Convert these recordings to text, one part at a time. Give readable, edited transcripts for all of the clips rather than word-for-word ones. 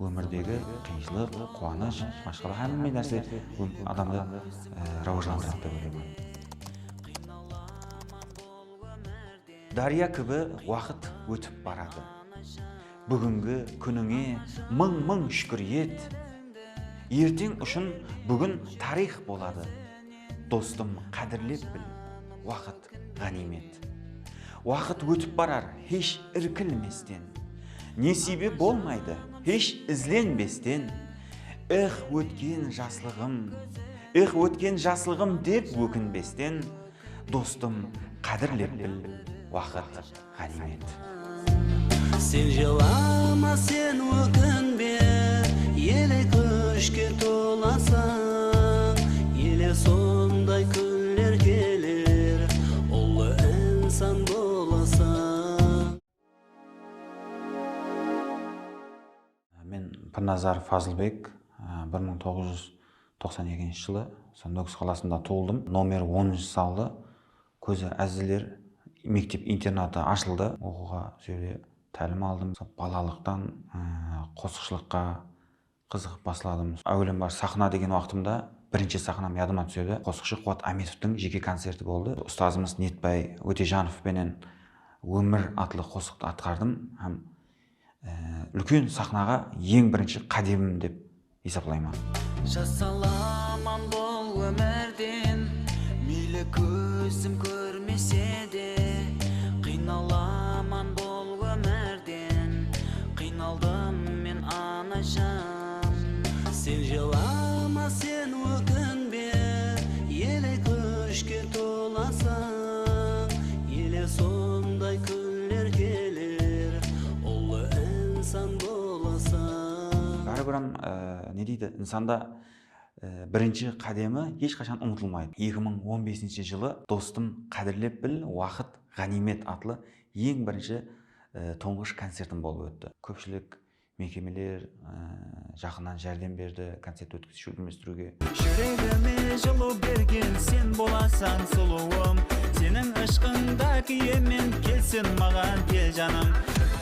өмірдегі қиыншылық, қуаныш, машқала hamma нәрсе адамды рауажландырады деп ойлаймын. Дария кібі уақыт өтіп барады. Бүгінгі күніңе мың шүкір ет. Ертең үшін бүгін тарих болады. Достым, қадірлеп біл, уақыт ғанимет. Уақыт өтіп барар, еш іркілместен. Несібе болмайды, еш ізленбестен. Өткен жаслығым деп өкінбестен. Достым, қадірлеп біл, уақыт ғанимет. Сен жылама, сен өкінбе, еле көшке толасаң, еле сондай күндер келер, ұлы інсан боласаң. Мен Пірназар Фазылбек, 1992 жылы Нөкіс қаласында туылдым. Номер 10 салы көзі әзілер мектеп-интернаты ашылды. Оқуға жерде тәлім алдым. Балалықтан қосықшылыққа қызығып басладым. Әуелен бар сахна деген уақытымда бірінші сахнам ядыма түседі. Қосықшы Қуат Аметовтың жеке концерті болды. Ұстазымыз Нетбай Өтежановпенен өмір атлы қосықты атқардым. Үлкен сахнаға ең бірінші қадемім деп есептаймын. Жасаламан бол өмірден, мейлі көзім көрмесе де, қиналаман бол өмірден, қиналдым мен анажан. Сен жылама, сен өкінбе, еле көшке толасаң, еле сондай күндер келер, ұлы інсан боласаң. Бәрібір не дейді, инсанда бірінші қадемі ешқашан ұмытылмайды. 2015 жылы достым, қадірлеп біл, уақыт ғанимет атлы ең бірінші тұңғыш концертім болып өтті. Көпшілік мекемелер жақыннан жәрдем берді, концерт өткізуге. Жүрегіме жылу берген сен боласаң сұлуым, сенің ышқыңда киемен келсін маған кел жаным.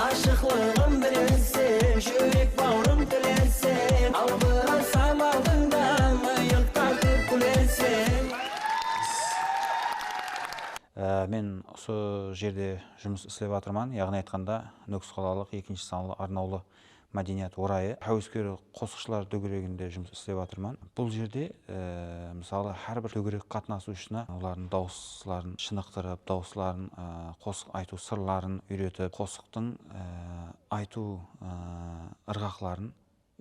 Ашықлығым біленсе, жүрек бауырым тіленсе, алдыған самалдыңда миықтатып күленсе. Мен осы жерде жұмыс істеп жатырмын. Яғни айтқанда, Нөкіс қалалық 2-ші салы арнаулы мәдениет орайы пәуескер қосықшылар дөңгелегінде жұмыс істеп жатырмын. Бұл жерде мысалы әрбір дөңгелек қатынасушысына олардың дауыстыларын шынықтырып, дауыстыларын қосық айту сырларын үйретіп, қосықтың айту ырғақларын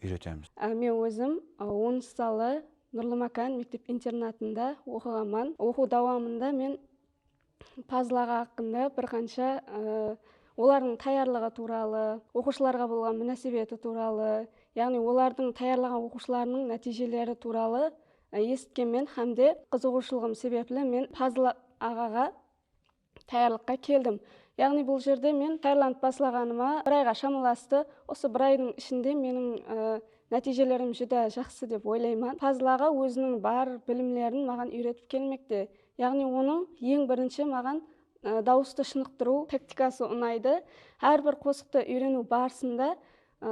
үйретеміз. Мен өзім 10 салы Нұрлы Макан мектеп-интернатында оқығанмын. Оқу давамында мен пазлаға хақында бір қанша олардың таярлығы туралы, оқушыларға болған мүнәсебеті туралы, яғни олардың таярлаған оқушыларының нәтижелері туралы естігенмен hamde қызығушылығым себеплі мен пазл ағаға таярлыққа келдім. Яғни бұл жерде мен таярланып басылағаныма бір айға шамаласты. Осы бір айдың ішінде менің нәтижелерім жүдә жақсы деп ойлаймын. Пазл аға өзінің бар білімлерін маған үйретіп келмекте. Яғни оның ең бірінші маған дауысты шынықтыру тактикасы ұнайды. Әрбір қосықты үйрену барысында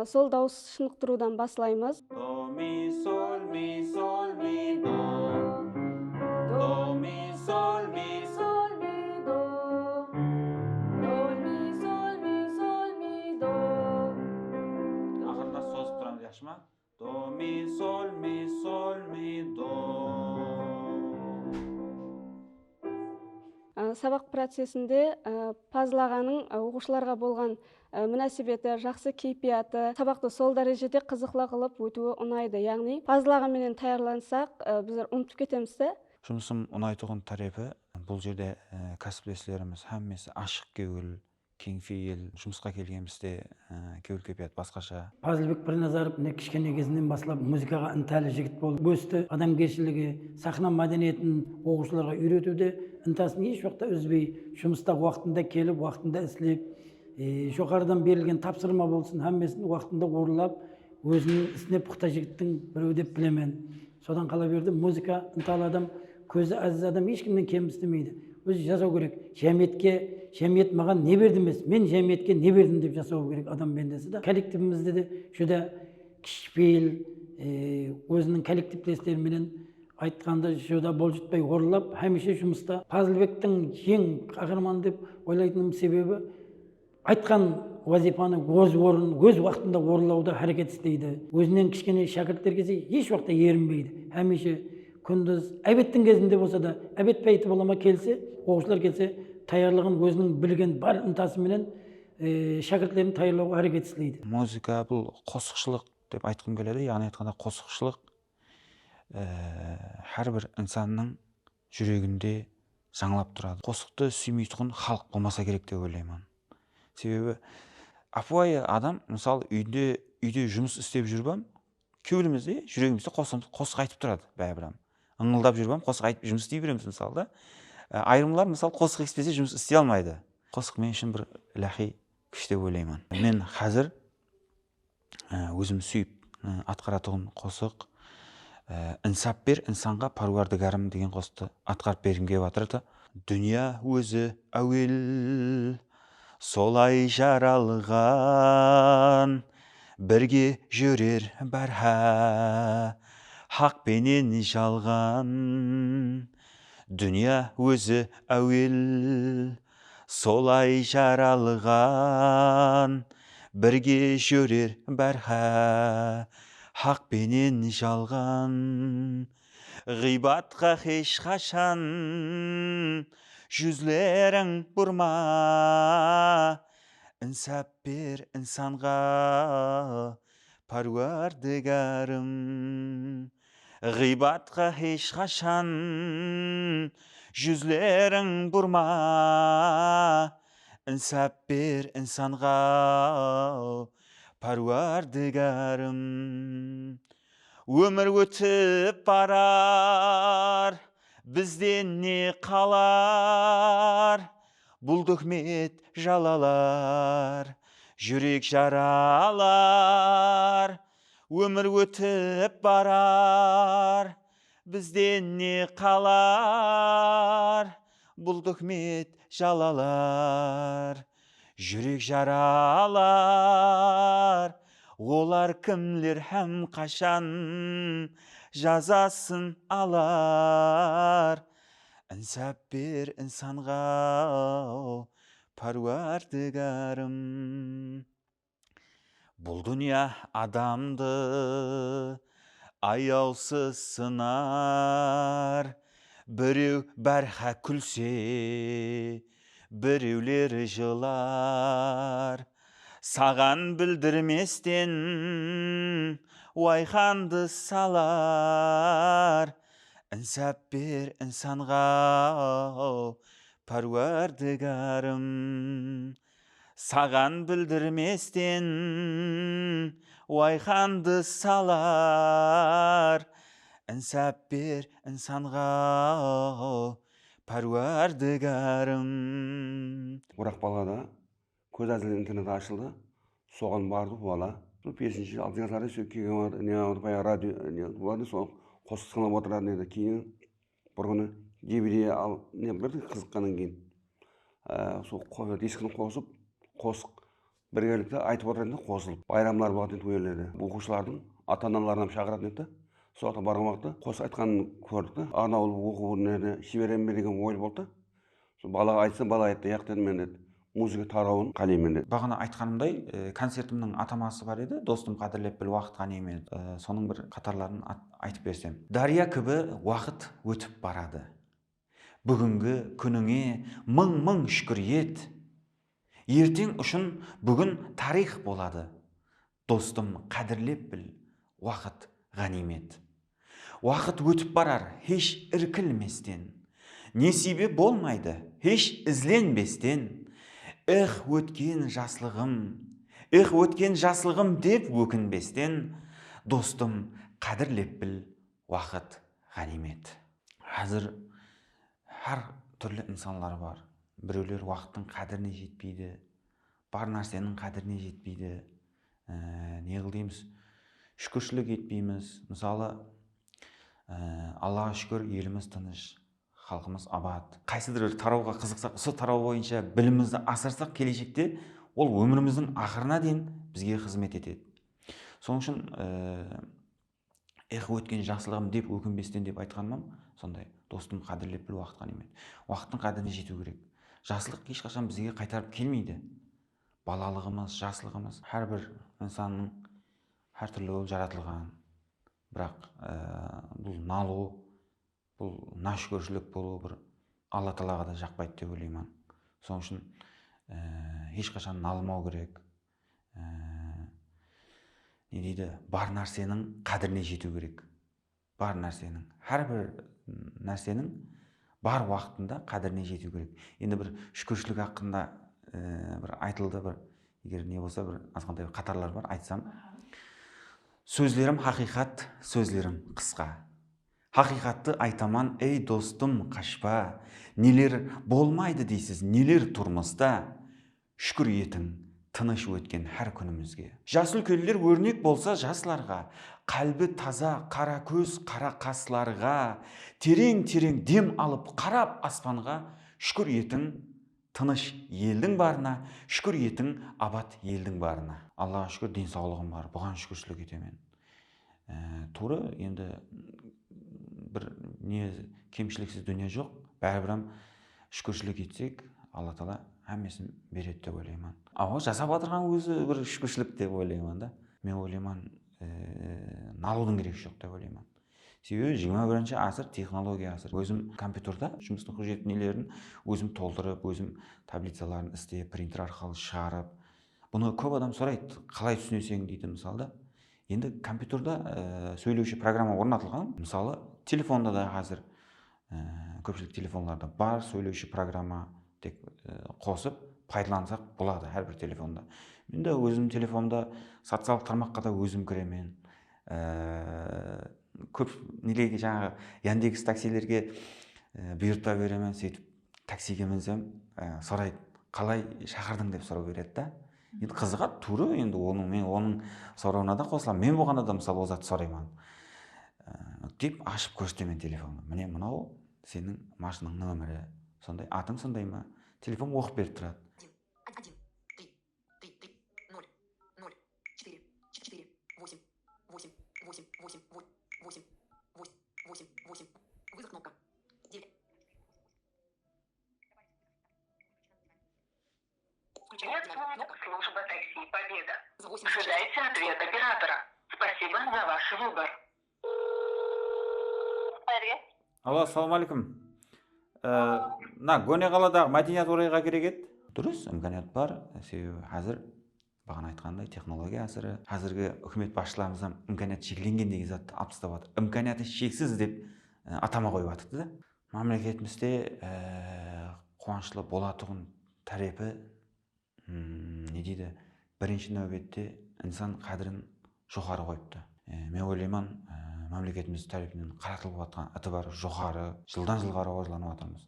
сол дауыс шынықтырудан басылаймыз. До, ми, соль, ми, соль, ми, до. До, ми, соль, ми, соль, ми, до. До, ми, соль, ми, соль, ми, до. Ақырында созып тұрамыз, жақсы ма? До, ми, соль, ми, до. Сабақ процесінде пазл ағаның оқушыларға болған мүнәсебеті, жақсы кейпияты, сабақты сол дәрежеде қызықла қылып өтуі ұнайды. Яғни пазл ағаменен таярлансақ, біздер ұмытып кетеміз. Жұмысым ұнайтұғын тарепі, бұл жерде кәсіптестеріміз әммесі ашық кеуіл, кеңфейіл, жұмысқа келгенімізде кеуіл кепият басқаша. Фазылбек Пірназаров кішкене кезінен бастап музыкаға ынталы жігіт болып өсті. Адамгершілігі, сахна мәдениетін оқушыларға үйретуде ынтасын еш уақытта үзбей, жұмыста уақытында келіп, уақытында істеп, жоғарыдан берілген тапсырма болсын, әммесін уақытында орындап, өзінің ісіне пұқта жігіттің біреу деп білемен. Содан қала берді, музыка ынталы адам, көзі әзіз адам ешкімнен кем істемейді. Өзі жасау керек. Жәмиет маған не берді емес, мен жәмиетке не бердім деп жасау керек адам бендесі да. Коллективімізде де жүдә кішіпейіл өзінің коллективтестеріменен айтқанды жода болжытпай орындап, hemişe жұмыста Пазылбектің ең қаһарманы деп ойлайтыным себебі айтқан вазифаны өз орын, өз уақытында орындауда әрекет істейді. Өзінен кішкене шәкірттер келсе, еш уақытта ерінбейді. Hemişe күндіз әбеттің кезінде болса да, әбет бәйті болама келсе, оқушылар келсе, таярлығын өзінің білген бар ынтасыменен шәкірттерін таярлауға әрекет істейді. Музыка бұл қосықшылық деп айтқым келеді. Яғни айтқанда қосықшылық әрбір инсанның жүрегінде жаңалап тұрады. Қосықты сүймейтұғын халық болмаса керек деп ойлаймын. Себебі апуайы адам, мысалы, үйде жұмыс істеп жүрбем, көбімізде жүрегімізде қосық айтып тұрады бәрібір. Ыңылдап жүрбем, қосық айтып жұмыс істей береміз мысалы да. Айырымлар мысалы қосық еспесе жұмыс істей алмайды. Қосық мен үшін бір илахи күш деп ойлаймын. Мен қазір өзім сүйіп атқаратұғын қосық «Инсап бер инсанға паруардыгарым» деген қосты атқарып бергім келіп жатыр. Дүния өзі әуел солай жаралған, бірге жүрер бәрхә хақ пенен жалған. Дүния өзі әуел солай жаралған, бірге жүрер бәрхә хақ пенен жалған. Ғибатқа хеш қашан жүзлерің бұрма, инсап бер инсанға паруардыгарым. Ғибатқа хеш қашан жүзлерің бұрма, инсап бер инсанға паруардыгарым. Өмір өтіп барар, бізден не қалар, бұл дөхмет жалалар, жүрек жаралар. Өмір өтіп барар, бізден не қалар, бұл дөхмет жалалар, жүрек жаралар. Олар кімлер һәм қашан жазасын алар, инсап бер инсанға паруардыгарым. Бұл дүния адамды аяусыз сынар, біреу бәрхә күлсе, біреулер жылар. Саған білдірместен уайханды салар, инсап бер инсанға паруардыгарым. Саған білдірместен уайханды салар, инсап бер инсанға паруардыгарым. Орақ балада көз әзіл интернет ашылды, соған барды бала. 5-6 жасарда сөйткеген радио болады, сол қосық сынап отыратын еді. Кейін бір күні DVD бір қызыққаннан кейін сол дискіні қосып біргелікті айтып отыратын қосылып. Байрамлар болатын өйледі. Оқушылардың ата-аналарынан шақыратын еді. Соғыта барған уақытта қосық айтқанын көрдік. Арнаулы оқу шеберем бе деген ой болды. Балаға айтса, бала айтты, яқ деді, мен деді. Музыка тарауын қалеймен деді. Бағана айтқанымдай, концертімнің атамасы бар еді, достым қадірлеп біл уақыт қанеймен. Соның бір қатарларын айтып берсем. Дария кібі уақыт өтіп барады. Бүгінгі күніңе мың шүкір ет. Ертең үшін бүгін тарих болады. Достым қадірлеп біл уақыт ғанимет. Уақыт өтіп барар, хеш іркілместен. Несібе болмайды, хеш ізленбестен. Өткен жаслығым деп өкінбестен, достым қадірлеп біл уақыт ғанимет. Қазір әр түрлі инсанлар бар. Біреулер уақыттың қадіріне жетпейді, бар нәрсенің қадіріне жетпейді. Не қылдейміз? Шүкіршілік етпейміз. Мысалы, Аллаға шүкір, еліміз тыныш. Халқымыз абат. Қайсыдыр бір тарауға қызықсақ, сол тарау бойынша білімімізді асырсақ, келешекте ол өміріміздің ақырына дейін бізге қызмет етеді. Соның үшін өткен жақсылығым деп өкінбестен деп айтқаным сондай, достым қадірлеп біл уақыт ғанимен. Уақыттың қадіріне жету керек. Жақсылық ешқашан бізге қайтарып келмейді. Балалығымыз, жақсылығымыз әрбір инсанның әртүрлі болып жаратылған. Бірақ бұл налу, бұл нашүкіршілік болу бір Алла Тағалаға да жақпайды деп ойлаймын. Соның үшін ешқашан налымау керек. Не дейді, бар нәрсенің қадіріне жету керек. Бар нәрсенің, әрбір нәрсенің бар уақытында қадіріне жету керек. Енді бір шүкіршілік хақында бір айтылды, бір егер не болса бір азғантай қатарлар бар, айтсам. Сөзлерім хақиқат, сөзлерім қысқа. Хақиқатты айтаман, ей достым, қашпа. Нелер болмайды дейсіз, нелер тұрмыста. Шүкір етің, тыныш өткен әр күнімізге. Жас үлкендер өрнек болса жасларға, қалбі таза, қара көз, қара қасларға, терең-терең дем алып қарап аспанға, шүкір етің, тыныш елдің барына, шүкір етің, абат елдің барына. Аллаға шүкір, денсаулығым бар, бұған шүкіршілік етемін. Туры енді бір не кемшіліксіз дүние жоқ, бәрібір шүкіршілік етсек, Алла Тағала әмесін береді деп ойлаймын. Жасап отырған өзі бір шүкіршілік деп ойлаймын да. Мен ойлаймын, налудың керек жоқ деп ойлаймын. Себебі 21-ші асыр технология асыр. Өзім компьютерда жұмыстың қажетті нелерін өзім толтырып, өзім таблицаларын істеп, принтер арқылы шығарып. Бұны көп адам сұрайды, қалай түсінесең дейді мысалы. Енді компьютерда сөйлеуші программа орнатылған. Мысалы, телефонда да қазір көпшілік телефонларда бар сөйлеуші программа, тек қосып пайдалансақ болады әрбір телефонда. Мен де өзім телефонда социалдық тармаққа да өзім кіремін. Көп нелеге жаңағы Яндекс таксилерге бұйыртпа беремін, сөйтіп таксиге мінсем, сұрайды, қалай шақырдың деп сұрау береді да. Енді қызығады, туры енді мен оның сұрауына да қосыламын. Мен болғанда да мысалы ол затты сұраймын. Деп ашып көрсетемін телефонды. Міне мынау сенің машинаның нөмірі. Сондай, атың сондай ма? Телефон оқып беріп тұрады. 1, 3, 3, 3, 0, 0, 4, 4, 8, 8, 8, 8, 8, 8, 8, 8. Вызов кнопка. 9. Служба такси «Победа». Ожидайте ответ оператора. Спасибо за ваш выбор. Алло, ассаламу алейкум. Көне қаладағы мәдениет орайға керек еді. Дұрыс, имканият бар. Себебі қазір бағана айтқандай технология асыры. Қазіргі үкімет басшыларымыздан имканият шекленген деген затты алып тастап жатыр. Имканияты шексіз деп атама қойып жатыр да. Мемлекетімізде қуанышлы болатұғын тарепі не дейді, бірінші нәубетте инсан қадірін жоғары қойыпты. Мен ойлаймын, мемлекетіміз тарапынан қаратылып жатқан аты бар, жоғары, жылдан жылға рауажланып жатырмыз.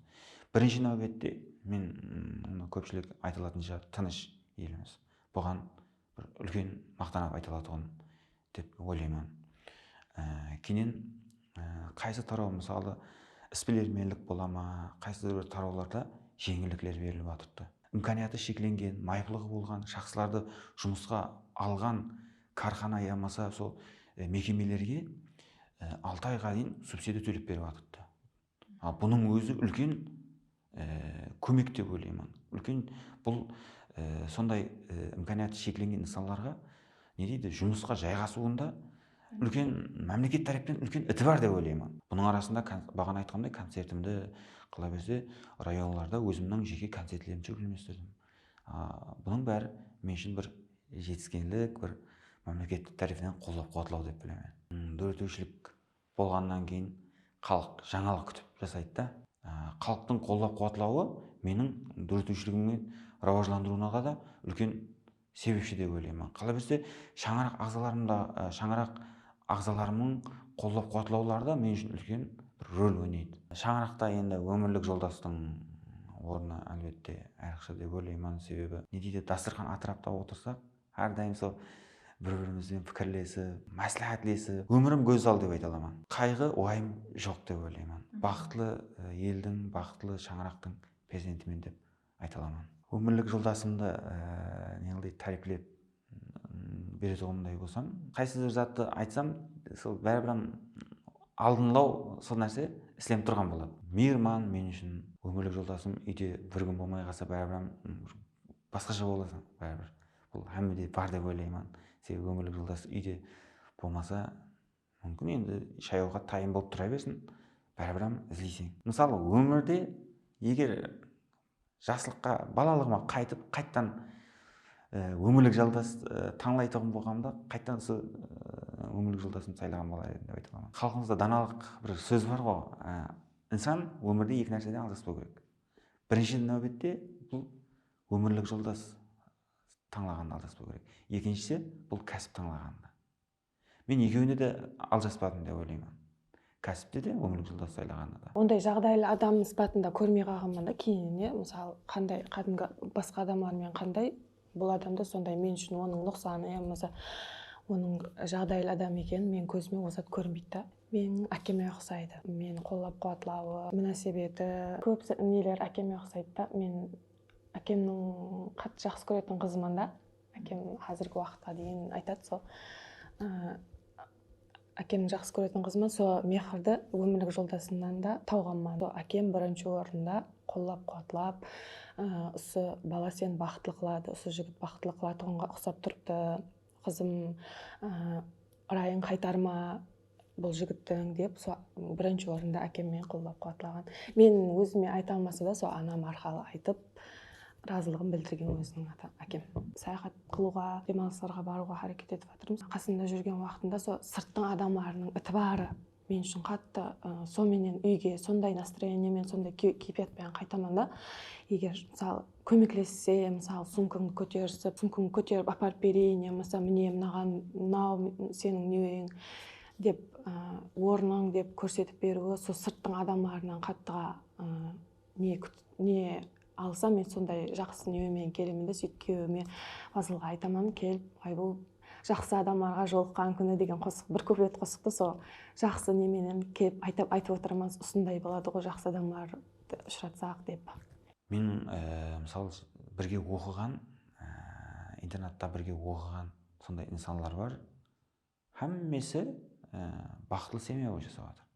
Бірінші нәубетте мен көпшілік айтылатынша тыныш еліміз. Бұған бір үлкен мақтанып айтылатұғын деп ойлаймын. Кейіннен қайсы тарау мысалы іспелермелік бола ма, қайсы бір тарауларда жеңілдіктер беріліп жатырды. Имканияты шекленген, майыплығы болған, шақсыларды жұмысқа алған кархана ямаса сол мекемелерге 6 айға дейін субсидия төлеп беріп жатырды. Бұның өзі үлкен көмек деп ойлаймын. Үлкен бұл сондай имканияты шекленген нысандарға не дейді, жұмысқа жайғасуында үлкен мемлекет тарапынан үлкен іті бар деп ойлаймын. Бұның арасында бағана айтқандай концертімді қыла берсе районларда өзімнің жеке концертлерімді жүргіземін. Бұның бәрі мен үшін бір жетіскенлік, бір мемлекет тарапынан қолдап қуатлау деп білемін. Дөретушілік болғаннан кейін халық жаңалық күтіп жасайды да. Халықтың қолдап қуатлауы менің дөретушілігіммен рауажландыруына да үлкен себепші деп ойлаймын. Қала берсе шаңырақ ағзаларымның қолдап қуатлауларда мен үшін үлкен бір рөл ойнайды. Шаңырақта енді өмірлік жолдастың орны әлбетте айрықша деп ойлаймын. Себебі не дейді, дастархан атырапта отырсақ, әрдайым сол бір-бірімізбен пікірлесіп, мәслихатлесіп, өмірім көзал деп айта аламын. Қайғы, уайым жоқ деп ойлаймын. Бақытлы елдің, бақытлы шаңырақтың перзентімін деп айта аламын. Өмірлік жолдасымды тарифлеп беретұғындай болсам, қайсыдыр затты айтсам, сол бәрібір алдынлау сол нәрсе істеліп тұрған болады. Мейірман мен үшін өмірлік жолдасым үйде бір күн болмай қалса, бәрібір басқаша боласың, бәрібір. Бұл әмеде бар деп ойлаймын. Себебі өмірлік жолдас үйде болмаса, мүмкін енді шай ауқат тайын болып тұра берсін, бәрібір іздейсің. Мысалы, өмірде егер жақсылыққа, балалығыма қайтып, қайттан өмірлік жолдас таңлайтұғын болғанда, қайттан осы өмірлік жолдасын сайлаған болар едім деп айта аламын. Халқымызда даналық бір сөз бар ғой, инсан өмірде екі нәрседен алдаспау керек. Бірінші нәубетте бұл өмірлік жолдас таңлағанда алдаспау керек. Екіншісі бұл кәсіп таңлағанда. Мен екеуіне де алдаспадым деп ойлаймын. Кәсіпте де өмірлік жолдас сайлағанда да. Ондай жағдайлы адам сипатында көрмей қалғанмын да, кейін мысалы қандай кәдімгі басқа адамдармен қандай, бұл адамда сондай мен үшін оның нұқсаны, болмаса оның жағдайлы адам екенін мен көзіме осат көрінбейді да. Менің әкеме ұқсайды. Мені қолдап қуатлауы, мөнәсебеті, көп нелер әкеме ұқсайды да. Мен әкемнің қатты жақсы көретін қызымын да. Әкем қазіргі уақытқа дейін айтады сол. Әкемнің жақсы көретін қызымын, сол мехрді өмірлік жолдасынан да тауғанмын. Әкем бірінші орында қолдап қуатлап, осы бала сені бақытлы қылады, осы жігіт бақытлы қылады, оңға ұқсап тұрыпты, қызым райын қайтарма бұл жігіттің деп, сол бірінші орында әкеммен қолдап қуатлаған. Мен өзіме айта алмаса да, сол анам арқылы айтып, разылығын білдірген өзінің әкем. Саяхат қылуға, демалыстарға баруға харекет етіп жатырмыз. Қасында жүрген уақытында сол сырттың адамдарының ітібары мен үшін қатты, соменен үйге сондай настроениемен, сондай кейпиятпен қайтамын да. Егер мысалы көмектессе, мысалы сумкаңды көтеріп апарып берейін, немесе міне мынау сенің нең деп орның деп көрсетіп беруі, сол сырттың адамдарынан қаттыға не алсам, мен сондай жақсы немен келемін де, сөйтіп күйеуіме Фазылға айтамын, келіп, айбу жақсы адамдарға жолыққан күні деген бір куплет қосықты, сол жақсы неменен келіп айтып отырамыз, осындай болады ғой, жақсы адамдарды ұшыратсақ деп. Мен мысалы бірге оқыған, интернатта бірге оқыған сондай инсанлар бар. Әммесі бақытлы семья бойынша жасап жатыр.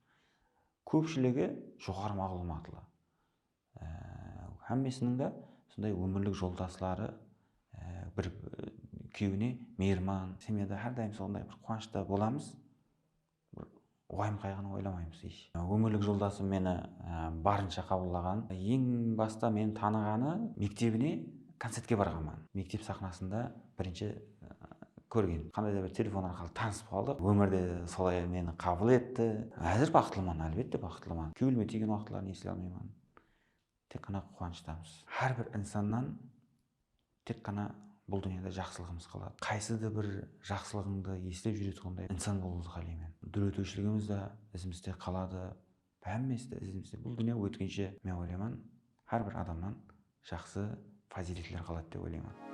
Көпшілігі жоғары мағлұматлы. Әммесінің де сондай өмірлік жолдаслары бір күйеуіне мейірман, семьяда әрдайым сондай бір қуанышта боламыз. Уайым қайғыны ойламаймыз. Өмірлік жолдасым мені барынша қабылдаған. Ең баста мен танығаны мектебіне концертке барғанмын. Мектеп сахнасында бірінші көрген. Қандай да бір телефон арқылы танысып қалдық. Өмірде солай мені қабыл етті. Әзір бақытлымын, әлбетте бақытлымын. Күйеуіме тиген уақытларын еске алмаймын. Тек қана қуаныштамыз. Әрбір инсаннан тек қана бұл дүниеде жақсылығымыз қалады. Қайсыда бір жақсылығыңды естеп жүретұғындай инсан болуды қалаймын. Дүретушілігіміз де ізімізде қалады. Бәріміз де ізімізде. Бұл дүние өткенше мен ойлаймын, әрбір адамнан жақсы фазилетлер қалады деп ойлаймын.